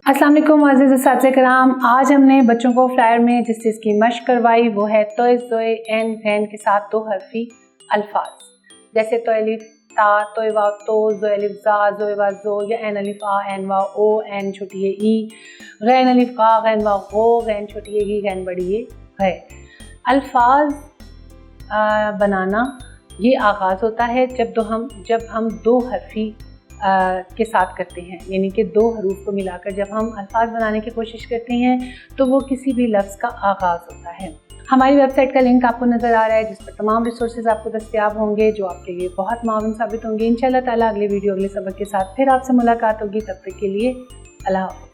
अस्सलाम वालेकुम अज़ीज़ असातिज़ा किराम। आज हमने बच्चों को फ्लायर में जिस चीज़ की मश्क करवाई वो है तोय ज़ोए एन गैन के साथ दो हरफी अल्फाज, जैसे तो अलिफ ता, तोय वाव तो, ज़ोए अलिफ ज़ा, ज़ोए वाव ज़ो, या एन अलिफ आ, एन वाव ओ, एन छोटी है ई, गैन अलिफ गा, गैन वाव गो, गैन छोटी है गी, गैन बड़ी है गै। अल्फाज बनाना ये आगाज़ होता है जब हम दो हरफी के साथ करते हैं, यानी कि दो हरूफ को मिलाकर जब हम अल्फाज बनाने की कोशिश करते हैं तो वो किसी भी लफ्ज़ का आगाज़ होता है। हमारी वेबसाइट का लिंक आपको नज़र आ रहा है, जिस पर तमाम रिसोर्सेज आपको दस्तयाब होंगे जो आपके लिए बहुत मावन साबित होंगे। इंशाअल्लाह ताला अगले वीडियो अगले सबक के साथ फिर आपसे मुलाकात होगी। तब तक के लिए अल्लाह हाफ़िज़।